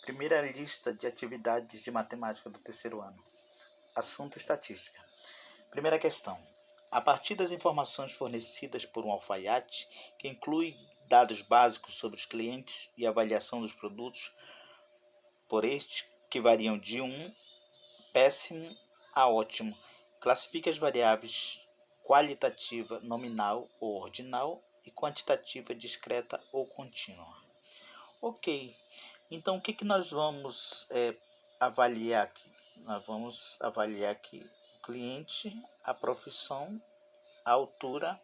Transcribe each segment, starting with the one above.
Primeira lista de atividades de matemática do terceiro ano. Assunto estatística. Primeira questão. A partir das informações fornecidas por um alfaiate, que inclui dados básicos sobre os clientes e avaliação dos produtos por estes, que variam de péssimo a ótimo, classifique as variáveis qualitativa, nominal ou ordinal e quantitativa, discreta ou contínua. Ok, então o que nós vamos avaliar aqui? Nós vamos avaliar aqui o cliente, a profissão, a altura,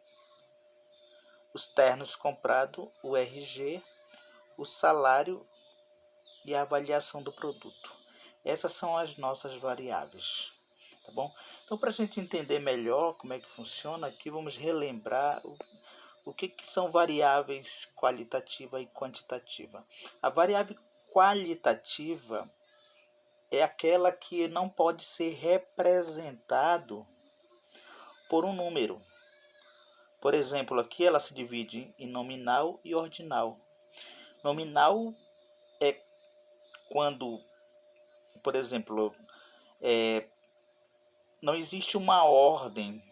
os ternos comprados, o RG, o salário e a avaliação do produto. Essas são as nossas variáveis, tá bom? Então, para a gente entender melhor como é que funciona aqui, vamos relembrar o que são variáveis qualitativa e quantitativa. A variável qualitativa é aquela que não pode ser representado por um número. Por exemplo, aqui ela se divide em nominal e ordinal. Nominal é quando, por exemplo, não existe uma ordem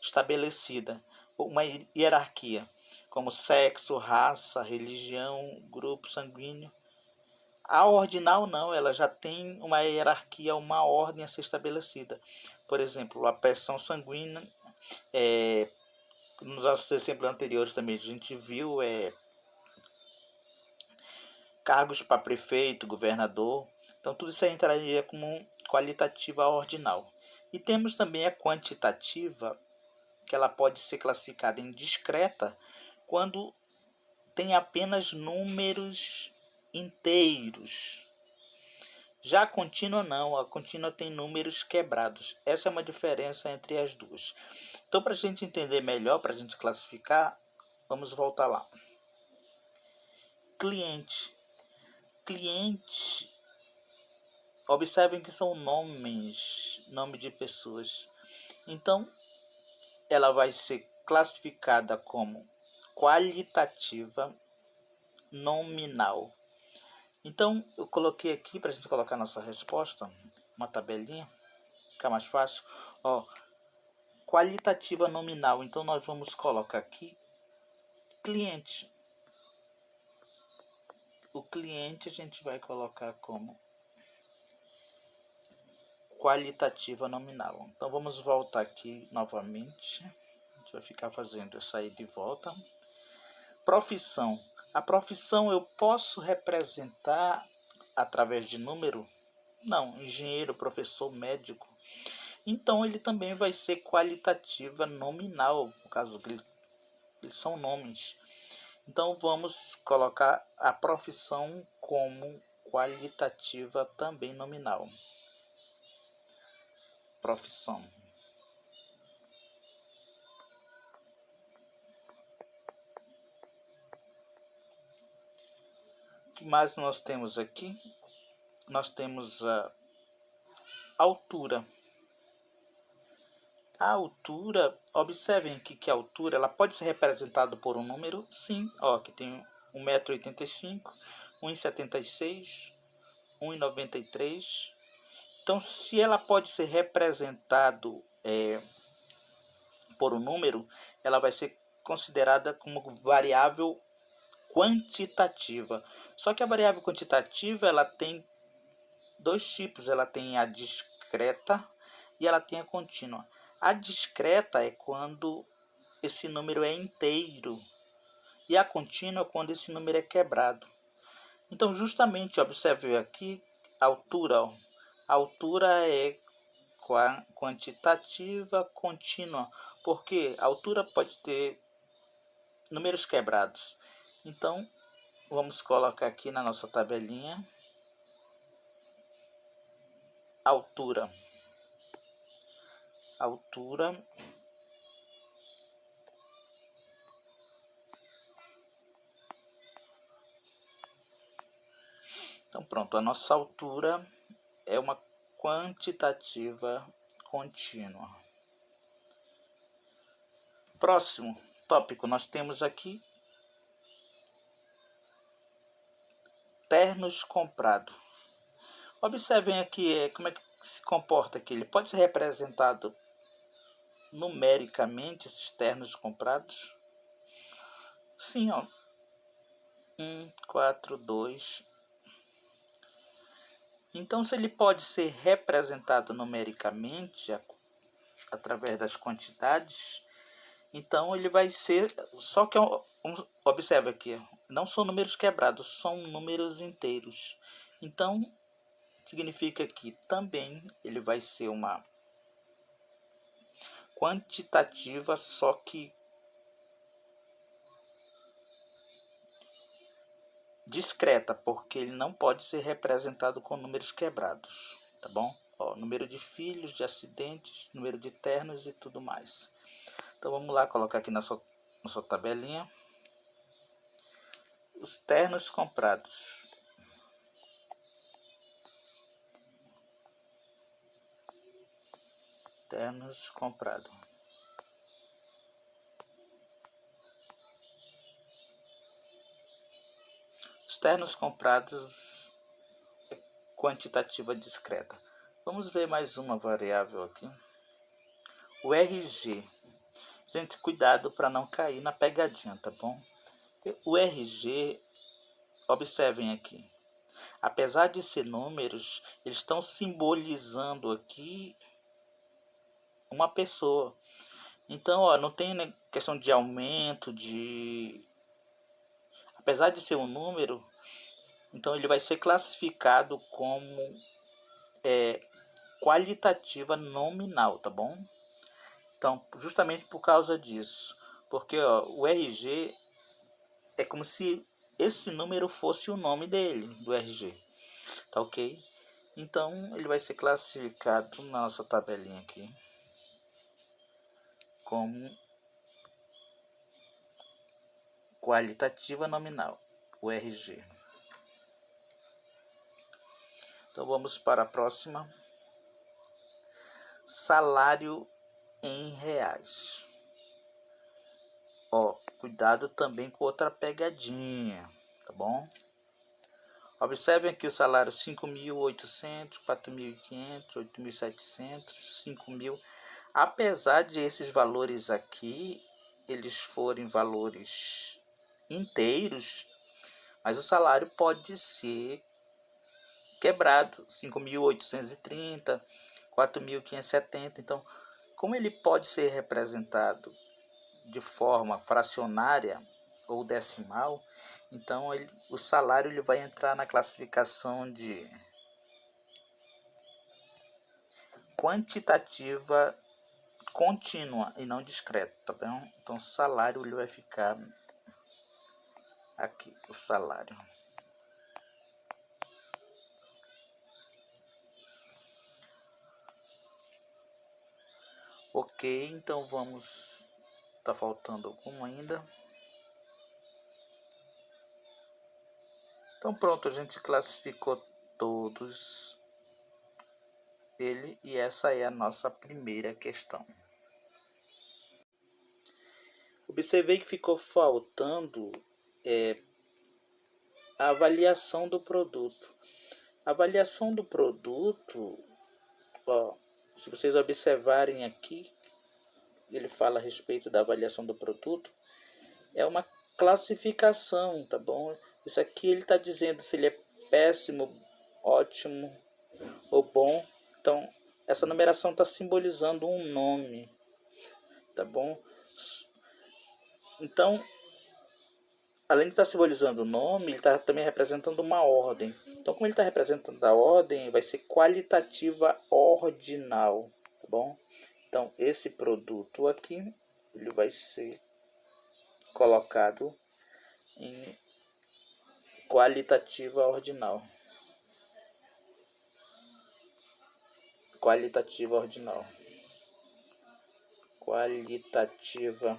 estabelecida, uma hierarquia, como sexo, raça, religião, grupo sanguíneo. A ordinal não, ela já tem uma hierarquia, uma ordem a ser estabelecida. Por exemplo, a pressão sanguínea, nos exemplos anteriores também a gente viu cargos para prefeito, governador. Então tudo isso aí entraria como qualitativa ordinal. E temos também a quantitativa, que ela pode ser classificada em discreta quando tem apenas números inteiros. Já a contínua não, a contínua tem números quebrados. Essa é uma diferença entre as duas. Então, para a gente entender melhor, para a gente classificar, vamos voltar lá. Cliente. Cliente, observem que são nomes, nome de pessoas. Então, ela vai ser classificada como qualitativa nominal. Então, eu coloquei aqui para a gente colocar nossa resposta, uma tabelinha, fica mais fácil. Ó, qualitativa nominal. Então, nós vamos colocar aqui cliente. O cliente a gente vai colocar como qualitativa nominal. Então, vamos voltar aqui novamente. A gente vai ficar fazendo essa ida e volta. Profissão. A profissão eu posso representar através de número? Não, engenheiro, professor, médico. Então ele também vai ser qualitativa nominal, no caso que eles são nomes. Então vamos colocar a profissão como qualitativa também nominal. Profissão. O que mais nós temos aqui? Nós temos a altura. A altura, observem aqui que a altura ela pode ser representada por um número, sim, ó, que tem 1,85 m, 1,76 m, 1,93 m. Então, se ela pode ser representado por um número, ela vai ser considerada como variável quantitativa. Só que a variável quantitativa ela tem dois tipos, ela tem a discreta e ela tem a contínua. A discreta é quando esse número é inteiro e a contínua é quando esse número é quebrado. Então, justamente, observe aqui a altura. Ó. A altura é quantitativa contínua, porque a altura pode ter números quebrados. Então, vamos colocar aqui na nossa tabelinha altura. Altura então pronto, a nossa altura é uma quantitativa contínua. Próximo tópico, nós temos aqui ternos comprado. Observem aqui como é que se comporta aqui. Ele pode ser representado numericamente, esses ternos comprados? Sim, ó. 1, 4, 2. Então, se ele pode ser representado numericamente através das quantidades, então ele vai ser, só que observe aqui, não são números quebrados, são números inteiros. Então significa que também ele vai ser uma quantitativa, só que discreta, porque ele não pode ser representado com números quebrados, tá bom? Ó, número de filhos, de acidentes, número de ternos e tudo mais. Então vamos lá colocar aqui na sua tabelinha os ternos comprados. Ternos comprados. Os ternos comprados é quantitativa discreta. Vamos ver mais uma variável aqui. O RG. Gente, cuidado para não cair na pegadinha, tá bom? O RG, observem aqui. Apesar de ser números, eles estão simbolizando aqui uma pessoa. Então, ó, não tem questão de aumento, apesar de ser um número, então ele vai ser classificado como qualitativa nominal, tá bom? Então, justamente por causa disso, porque ó, o RG é como se esse número fosse o nome dele, do RG, tá ok? Então, ele vai ser classificado na nossa tabelinha aqui como qualitativa nominal, o RG. Então vamos para a próxima. Salário em reais. Ó, cuidado também com outra pegadinha, tá bom? Observem aqui o salário 5.800, 4.500, 8.700, 5.000. Apesar de esses valores aqui, eles forem valores inteiros, mas o salário pode ser quebrado, 5.830, 4.570. Então, como ele pode ser representado de forma fracionária ou decimal, então o salário ele vai entrar na classificação de quantitativa contínua e não discreta, tá bom? Então o salário ele vai ficar aqui, o salário. Ok, então vamos, tá faltando algum ainda. Então pronto, a gente classificou todos ele e essa é a nossa primeira questão. Observei que ficou faltando a avaliação do produto. A avaliação do produto, ó, se vocês observarem aqui, ele fala a respeito da avaliação do produto, é uma classificação, tá bom? Isso aqui ele está dizendo se ele é péssimo, ótimo ou bom. Então, essa numeração está simbolizando um nome, tá bom? Então, além de estar simbolizando o nome, ele está também representando uma ordem. Então, como ele está representando a ordem, vai ser qualitativa ordinal, tá bom? Então, esse produto aqui, ele vai ser colocado em qualitativa ordinal. Qualitativa ordinal. Qualitativa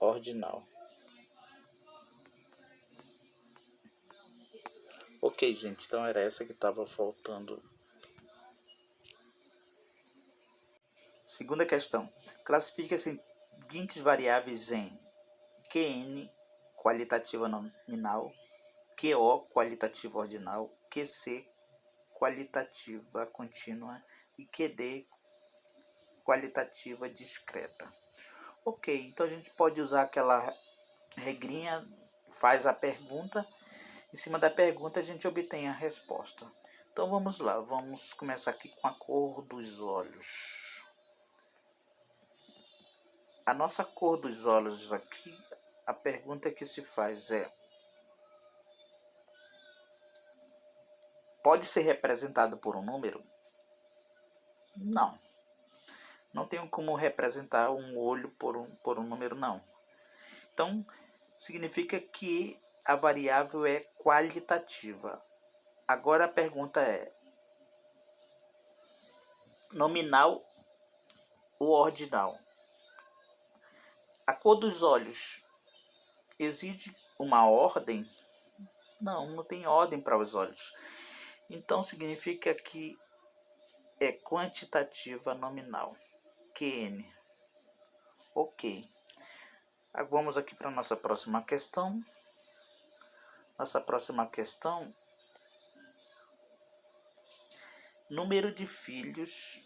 ordinal. Ok, gente, então era essa que estava faltando. Segunda questão. Classifique as seguintes variáveis em QN, qualitativa nominal, QO, qualitativa ordinal, QC, qualitativa contínua e QD, qualitativa discreta. Ok, então a gente pode usar aquela regrinha, faz a pergunta, em cima da pergunta a gente obtém a resposta. Então vamos lá, vamos começar aqui com a cor dos olhos. A nossa cor dos olhos aqui, a pergunta que se faz é: pode ser representado por um número? Não. Não tenho como representar um olho por um número, não. Então, significa que a variável é qualitativa. Agora a pergunta é: nominal ou ordinal? A cor dos olhos exige uma ordem? Não, não tem ordem para os olhos. Então significa que é quantitativa nominal. QN. Ok. Vamos aqui para a nossa próxima questão. Nossa próxima questão: número de filhos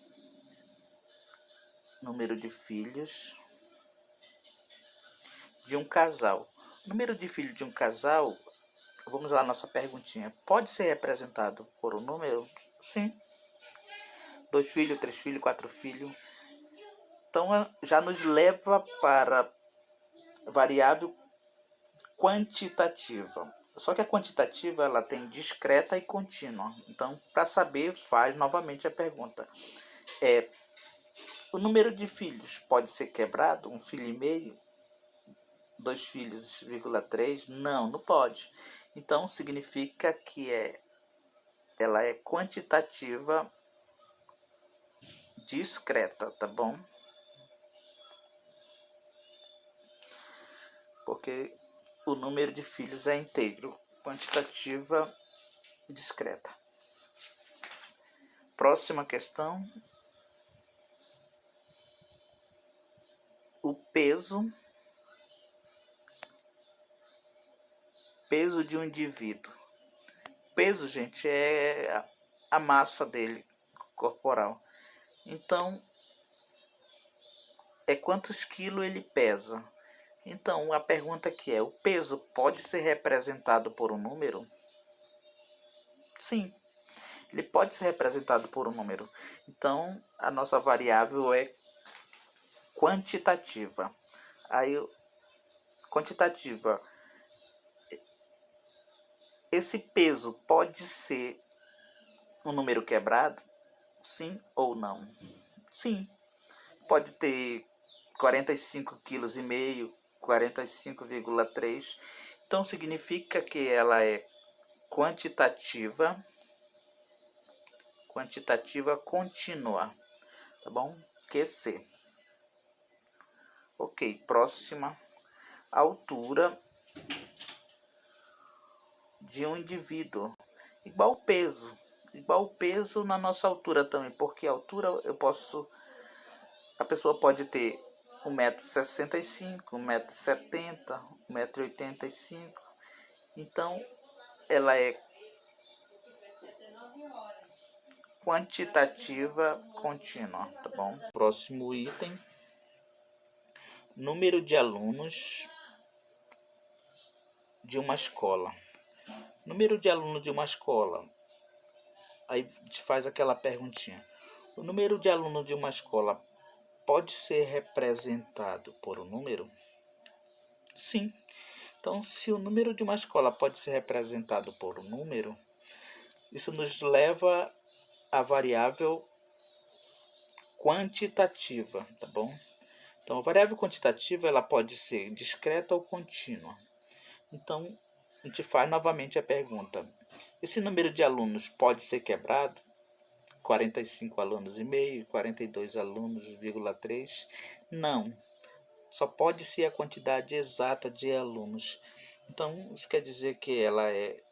de um casal. Número de filhos de um casal, vamos lá, nossa perguntinha. Pode ser representado por um número? Sim. 2 filhos, 3 filhos, 4 filhos. Então já nos leva para variável quantitativa. Só que a quantitativa ela tem discreta e contínua. Então, para saber, faz novamente a pergunta. O número de filhos pode ser quebrado? 1,5 filho? 2 filhos, 3? Não, não pode. Então, significa que ela é quantitativa discreta, tá bom? Porque o número de filhos é inteiro. Quantitativa discreta. Próxima questão: o peso de um indivíduo. Peso, gente, é a massa dele corporal. Então, é quantos quilos ele pesa. Então, a pergunta aqui é: o peso pode ser representado por um número? Sim, ele pode ser representado por um número. Então, a nossa variável é quantitativa. Aí, quantitativa. Esse peso pode ser um número quebrado? Sim ou não? Sim. Pode ter 45,5 kg, 45,3. Então significa que ela é quantitativa contínua, tá bom? QC. Ok, próxima: altura de um indivíduo igual peso na nossa altura também, porque a altura a pessoa pode ter 1,65 m, 1,70 m, 1,85 m. Então ela é quantitativa contínua, tá bom? Próximo item: número de alunos de uma escola. Número de alunos de uma escola. Aí te faz aquela perguntinha: o número de alunos de uma escola pode ser representado por um número? Sim. Então, se o número de uma escola pode ser representado por um número, isso nos leva à variável quantitativa, tá bom? Então, a variável quantitativa ela pode ser discreta ou contínua. Então, a gente faz novamente a pergunta: esse número de alunos pode ser quebrado? 45 alunos e meio, 42 alunos, 3? Não. Só pode ser a quantidade exata de alunos. Então, isso quer dizer que ela é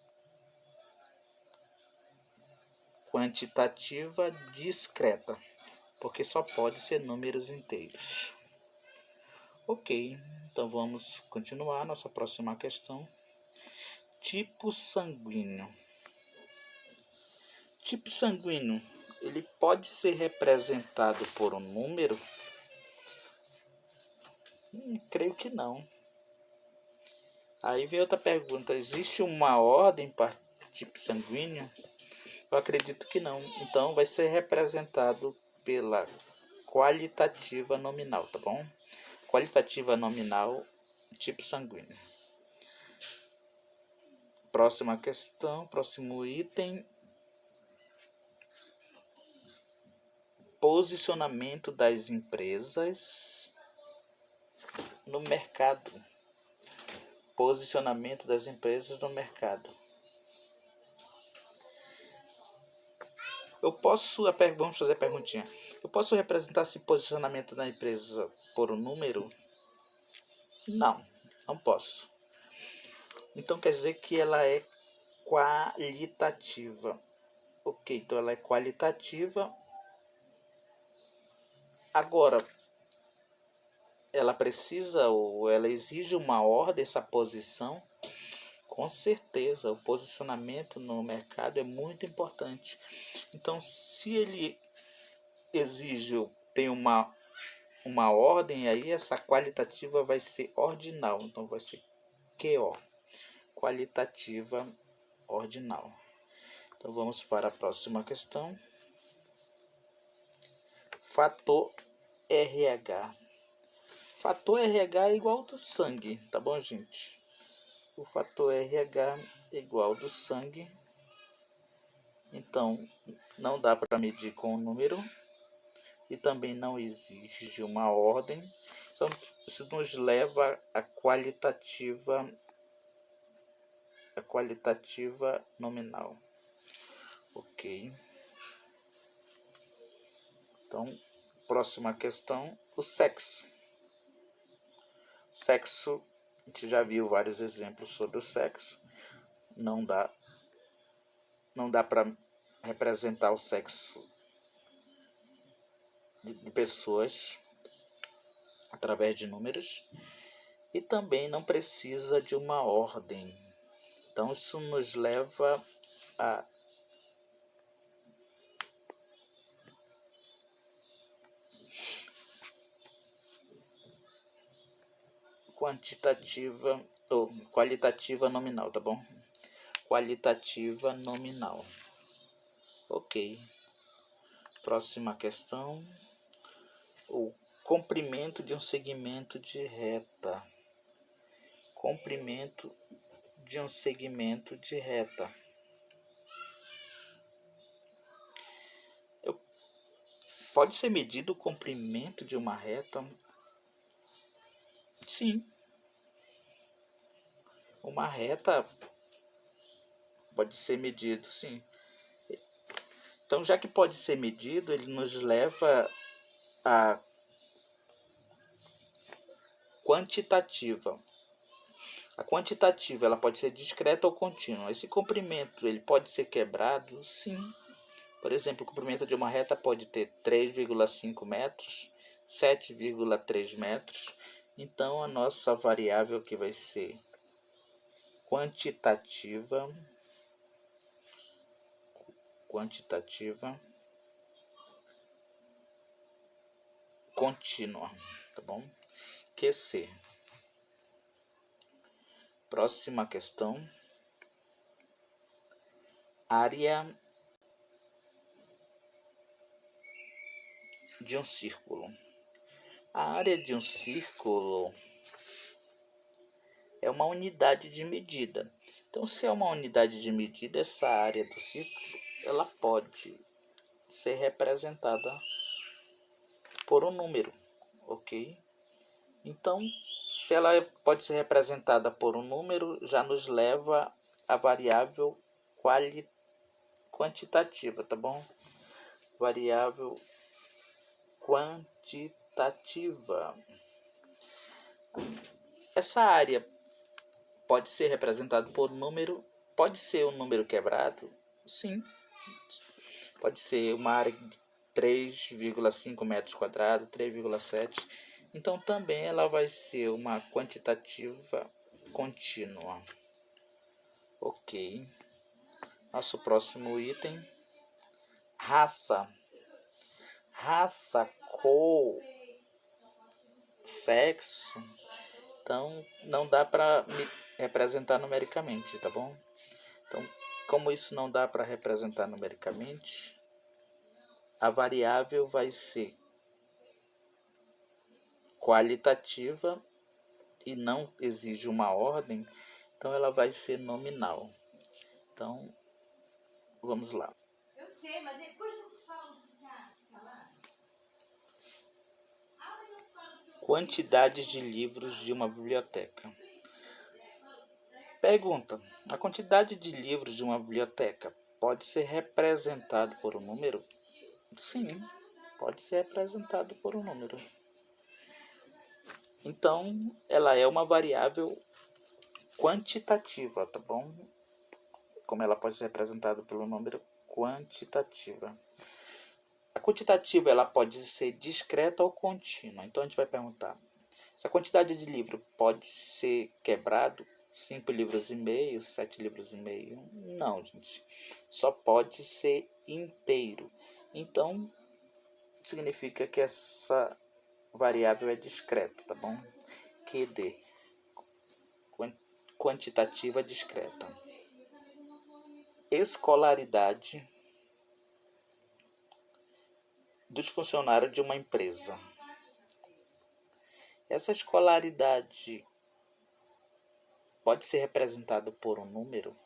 quantitativa discreta, porque só pode ser números inteiros. Ok, então vamos continuar nossa próxima questão. Tipo sanguíneo. Tipo sanguíneo, ele pode ser representado por um número? Creio que não. Aí vem outra pergunta: existe uma ordem para tipo sanguíneo? Eu acredito que não. Então vai ser representado pela qualitativa nominal, tá bom? Qualitativa nominal, tipo sanguíneo. Próxima questão, próximo item. Posicionamento das empresas no mercado. Posicionamento das empresas no mercado. Vamos fazer a perguntinha. Eu posso representar esse posicionamento da empresa por um número? Não, não posso. Então quer dizer que ela é qualitativa. Ok, então ela é qualitativa. Agora, ela precisa ou ela exige uma ordem, essa posição? Com certeza, o posicionamento no mercado é muito importante. Então, se ele exige, tem uma ordem, aí essa qualitativa vai ser ordinal. Então, vai ser QO, qualitativa ordinal. Então, vamos para a próxima questão. Fator RH. Fator RH é igual ao do sangue, tá bom, gente? O fator RH é igual ao do sangue. Então, não dá para medir com o número e também não exige uma ordem. Então, isso nos leva à qualitativa nominal. Ok. Então, próxima questão, o sexo. Sexo, a gente já viu vários exemplos sobre o sexo. Não dá para representar o sexo de pessoas através de números e também não precisa de uma ordem. Então isso nos leva a quantitativa ou qualitativa nominal, tá bom? Qualitativa nominal. Ok. Próxima questão. O comprimento de um segmento de reta. Comprimento de um segmento de reta. Pode ser medido o comprimento de uma reta? Sim. Uma reta pode ser medido, sim. Então, já que pode ser medido, ele nos leva a quantitativa. A quantitativa ela pode ser discreta ou contínua. Esse comprimento ele pode ser quebrado? Sim. Por exemplo, o comprimento de uma reta pode ter 3,5 metros, 7,3 metros. Então, a nossa variável que vai ser quantitativa contínua, tá bom? QC. Próxima questão. Área de um círculo. A área de um círculo é uma unidade de medida. Então, se é uma unidade de medida, essa área do círculo ela pode ser representada por um número, ok? Então, se ela pode ser representada por um número, já nos leva à variável quantitativa, tá bom? Variável quantitativa. Essa área pode ser representada por um número, pode ser um número quebrado? Sim. Pode ser uma área de 3,5 metros quadrados, 3,7. Então também ela vai ser uma quantitativa contínua. Ok. Nosso próximo item. Raça. Raça, cor, sexo. Então, não dá para representar numericamente, tá bom? Então, como isso não dá para representar numericamente, a variável vai ser qualitativa e não exige uma ordem, então ela vai ser nominal. Então, vamos lá. Eu sei, mas depois eu falo. Quantidade de livros de uma biblioteca. Pergunta: a quantidade de livros de uma biblioteca pode ser representado por um número? Sim, pode ser representado por um número. Então, ela é uma variável quantitativa, tá bom? Como ela pode ser representada pelo número quantitativa. A quantitativa ela pode ser discreta ou contínua. Então a gente vai perguntar: se a quantidade de livro pode ser quebrado, 5 livros e meio, 7 livros e meio? Não, gente. Só pode ser inteiro. Então significa que essa variável é discreta, tá bom? QD, quantitativa discreta. Escolaridade dos funcionários de uma empresa. Essa escolaridade pode ser representada por um número?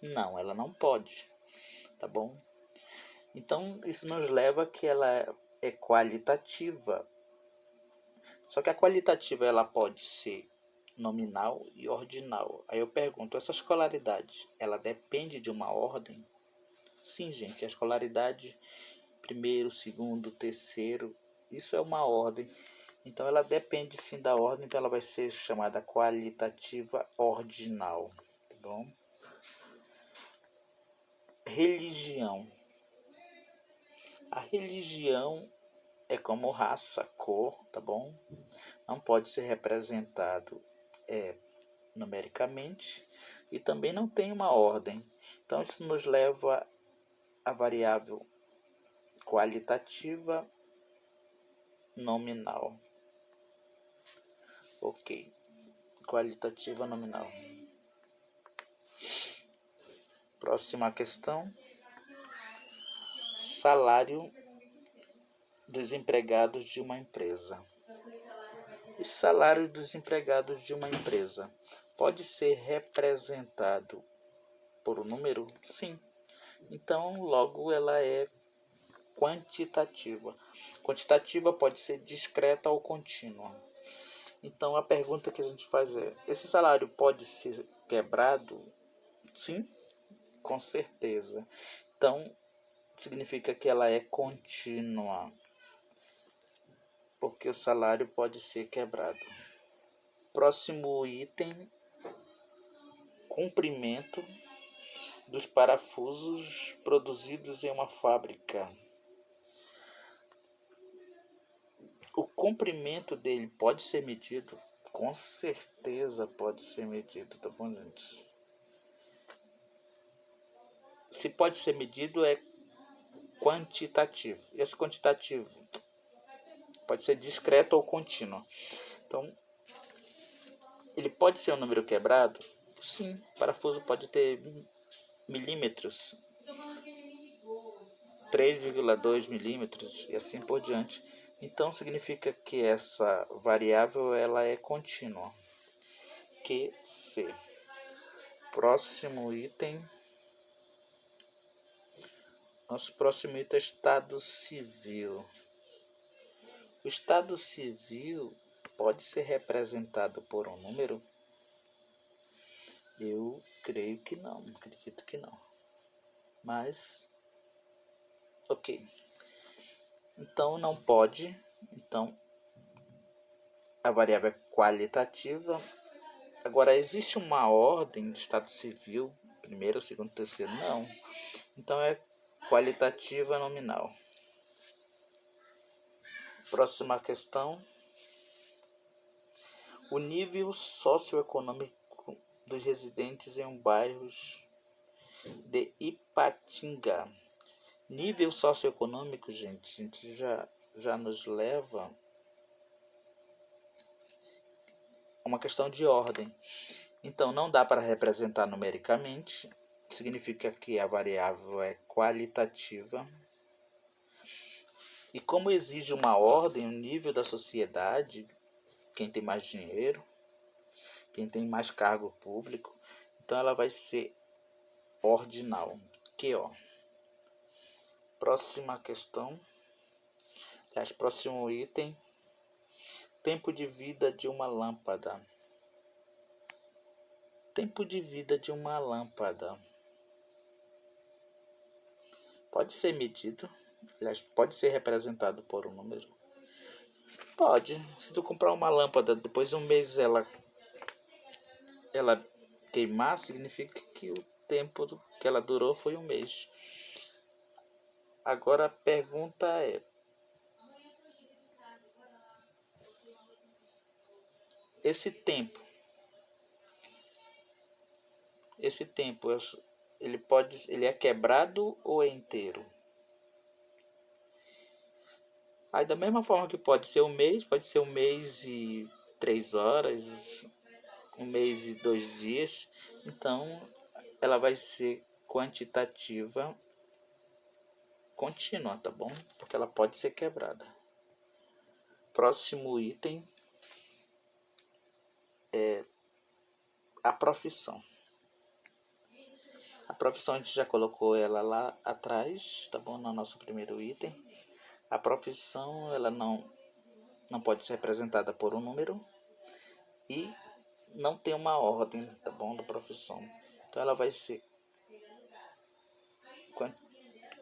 Não, ela não pode, tá bom? Então isso nos leva a que ela é qualitativa. Só que a qualitativa ela pode ser nominal e ordinal. Aí eu pergunto, essa escolaridade, ela depende de uma ordem? Sim, gente, a escolaridade, primeiro, segundo, terceiro, isso é uma ordem. Então ela depende sim da ordem, então ela vai ser chamada qualitativa ordinal, tá bom? Religião. A religião é como raça, cor, tá bom? Não pode ser representado numericamente e também não tem uma ordem. Então isso nos leva à variável qualitativa nominal. Ok, qualitativa nominal. Próxima questão. Salário dos empregados de uma empresa. Os salários dos empregados de uma empresa pode ser representado por um número? Sim. Então, logo ela é quantitativa. Quantitativa pode ser discreta ou contínua. Então a pergunta que a gente faz é: esse salário pode ser quebrado? Sim, com certeza. Então significa que ela é contínua, porque o salário pode ser quebrado. Próximo item: comprimento dos parafusos produzidos em uma fábrica. O comprimento dele pode ser medido? Com certeza pode ser medido, tá bom, gente? Se pode ser medido é quantitativo. Esse quantitativo pode ser discreto ou contínuo. Então, ele pode ser um número quebrado? Sim, o parafuso pode ter milímetros, 3,2 milímetros e assim por diante. Então significa que essa variável ela é contínua. QC. Próximo item. Nosso próximo item é Estado Civil. O Estado Civil pode ser representado por um número? Eu creio que não, acredito que não. Mas, ok. Então não pode. Então a variável é qualitativa. Agora, existe uma ordem de Estado Civil? Primeiro, segundo, terceiro? Não. Então é qualitativa nominal. Próxima questão. O nível socioeconômico dos residentes em um bairro de Ipatinga. Nível socioeconômico, gente, já nos leva a uma questão de ordem. Então, não dá para representar numericamente, significa que a variável é qualitativa. E como exige uma ordem, um nível da sociedade, quem tem mais dinheiro, quem tem mais cargo público, então ela vai ser ordinal. QO. Próxima questão. Próximo item. Tempo de vida de uma lâmpada. Tempo de vida de uma lâmpada pode ser medido, aliás, pode ser representado por um número. Pode. Se tu comprar uma lâmpada, depois de um mês ela queimar, significa que o tempo que ela durou foi um mês. Agora a pergunta é: esse tempo ele é quebrado ou é inteiro? Aí da mesma forma que pode ser um mês e 3 horas, um mês e 2 dias, então ela vai ser quantitativa contínua, tá bom? Porque ela pode ser quebrada. Próximo item é a profissão. A profissão a gente já colocou ela lá atrás, tá bom? No nosso primeiro item. A profissão ela não pode ser representada por um número e não tem uma ordem, tá bom? Da profissão. Então ela vai ser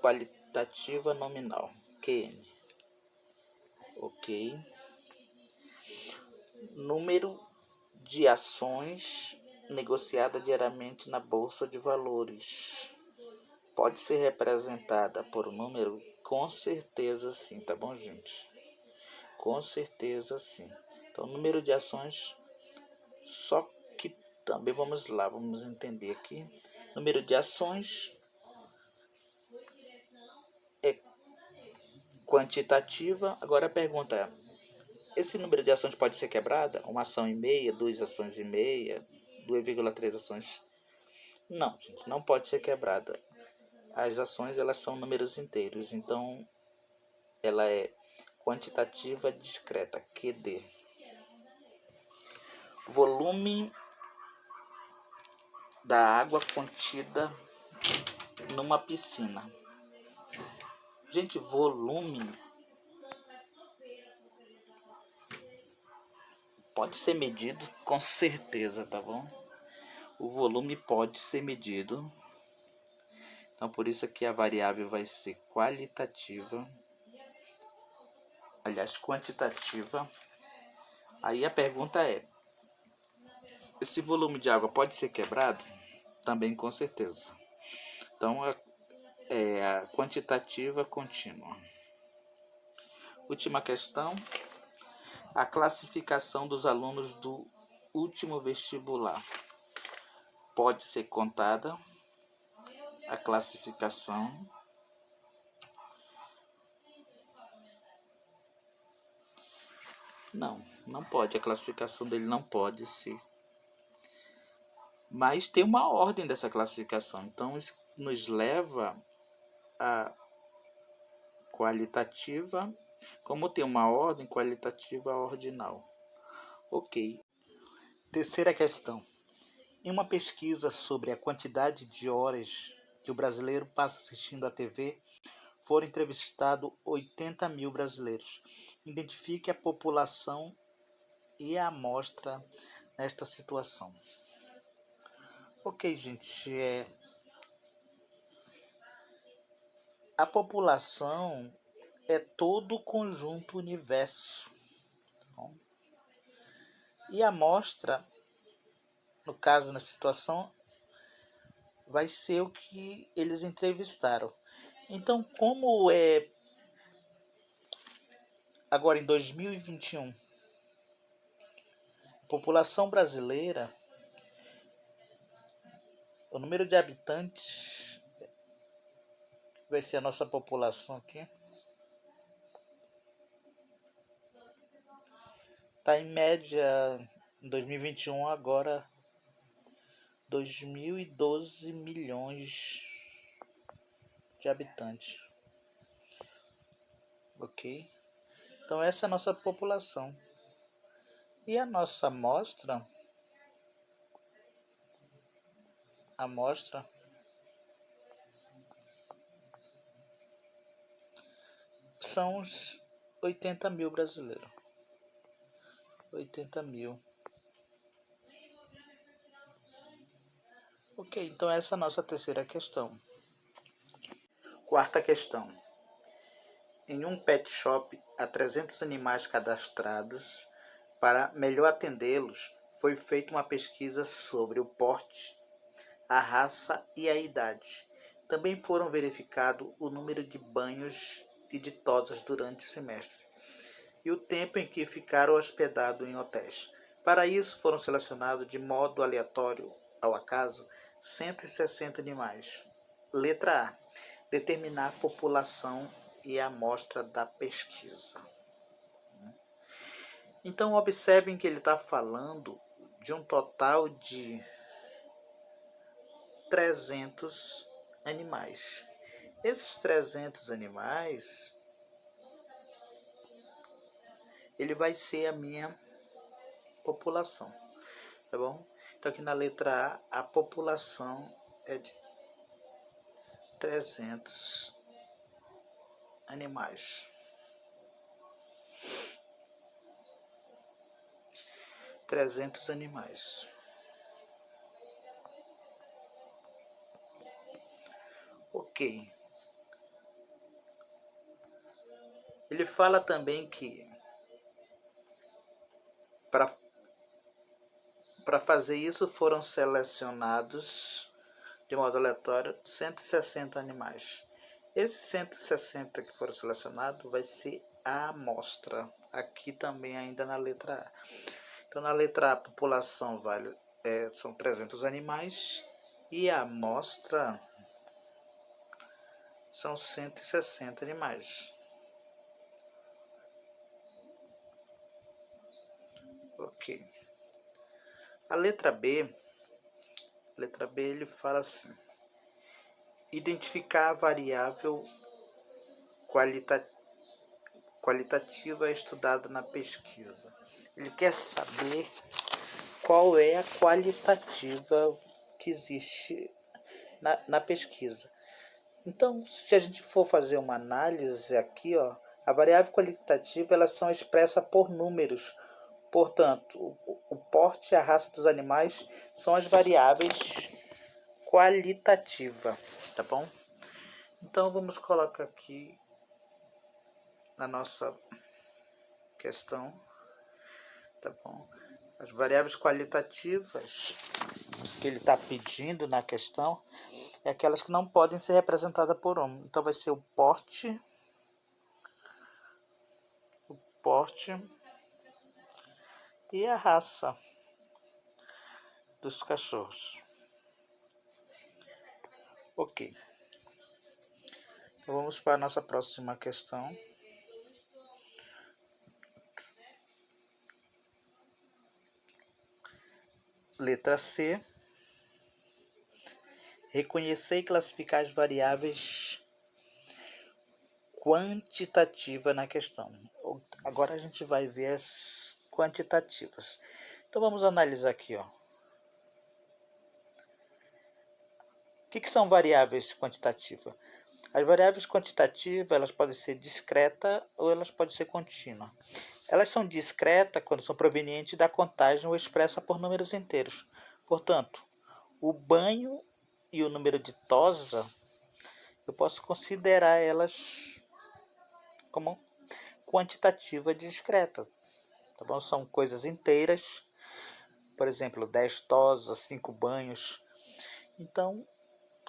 qualitativa nominal, QN. Ok. Número de ações negociada diariamente na Bolsa de Valores. Pode ser representada por um número? Com certeza sim, tá bom, gente? Com certeza sim. Então, o número de ações, só que também vamos entender aqui. Número de ações é quantitativa. Agora a pergunta é: esse número de ações pode ser quebrada? Uma ação e meia, 2 ações e meia, 2,3 ações? Não, gente, não pode ser quebrada. As ações elas são números inteiros, então ela é quantitativa discreta, QD. Volume da água contida numa piscina. Gente, volume pode ser medido com certeza, tá bom? O volume pode ser medido. Então por isso que a variável vai ser qualitativa. Aliás, quantitativa. Aí a pergunta é: esse volume de água pode ser quebrado? Também com certeza. Então é a quantitativa contínua. Última questão. A classificação dos alunos do último vestibular. Pode ser contada a classificação. Não pode. A classificação dele não pode ser. Mas tem uma ordem dessa classificação. Então isso nos leva a qualitativa. Como tem uma ordem qualitativa ordinal. Ok. Terceira questão. Em uma pesquisa sobre a quantidade de horas que o brasileiro passa assistindo à TV, foram entrevistados 80 mil brasileiros. Identifique a população e a amostra nesta situação. Ok, gente. A população é todo o conjunto universo. E a amostra, no caso, nessa situação, vai ser o que eles entrevistaram. Então, como é agora em 2021, a população brasileira O número de habitantes vai ser a nossa população aqui. Está em média, em 2021 agora, 2012 milhões de habitantes. Ok? Então essa é a nossa população. E a nossa amostra são uns 80 mil brasileiros. 80 mil. Ok, então essa é a nossa terceira questão. Quarta questão. Em um pet shop, há 300 animais cadastrados. Para melhor atendê-los, foi feita uma pesquisa sobre o porte, a raça e a idade. Também foram verificado o número de banhos e de tosas durante o semestre e o tempo em que ficaram hospedados em hotéis. Para isso, foram selecionados de modo aleatório, ao acaso, 160 animais. Letra A. Determinar a população e a amostra da pesquisa. Então, observem que ele está falando de um total de 300 animais. Esses 300 animais, ele vai ser a minha população, tá bom? Então, aqui na letra A, a população é de 300 animais. 300 animais. Ok. Ele fala também que para fazer isso foram selecionados de modo aleatório 160 animais. Esses 160 que foram selecionados vai ser a amostra, aqui também ainda na letra A. Então na letra A a população são 300 animais e a amostra são 160 animais. Ok. A letra B ele fala assim: identificar a variável qualitativa estudada na pesquisa. Ele quer saber qual é a qualitativa que existe na pesquisa. Então, se a gente for fazer uma análise aqui, ó, a variável qualitativa elas são expressas por números. Portanto, o porte e a raça dos animais são as variáveis qualitativas, tá bom? Então, vamos colocar aqui na nossa questão, tá bom? As variáveis qualitativas que ele está pedindo na questão é aquelas que não podem ser representadas por um. Então vai ser o porte e a raça dos cachorros. Ok. Então vamos para a nossa próxima questão. Letra C. Reconhecer e classificar as variáveis quantitativas na questão. Agora a gente vai ver as quantitativas. Então vamos analisar aqui, ó. O que são variáveis quantitativas? As variáveis quantitativas elas podem ser discretas ou elas podem ser contínuas. Elas são discretas quando são provenientes da contagem ou expressa por números inteiros. Portanto, o banho e o número de tosa, eu posso considerar elas como quantitativa discreta. Tá bom? São coisas inteiras, por exemplo, 10 tosas, 5 banhos. Então,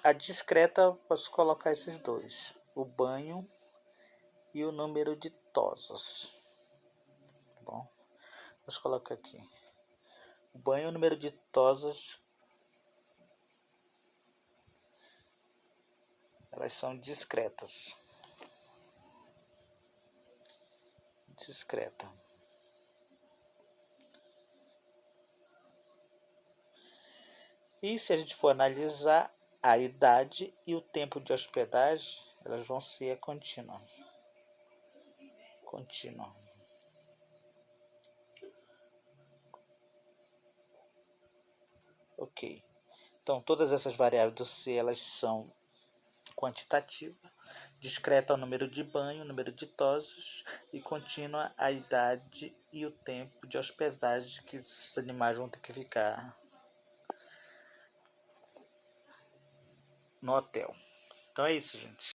a discreta, posso colocar esses dois, o banho e o número de tosas. Tá bom? Vamos colocar aqui. O banho e o número de tosas Elas são discretas. Discreta. E se a gente for analisar a idade e o tempo de hospedagem, elas vão ser contínuas. Contínua. Ok. Então, todas essas variáveis do C, elas são quantitativas. Discreta é o número de banho, o número de toses, e contínua a idade e o tempo de hospedagem que os animais vão ter que ficar no hotel. Então é isso, gente.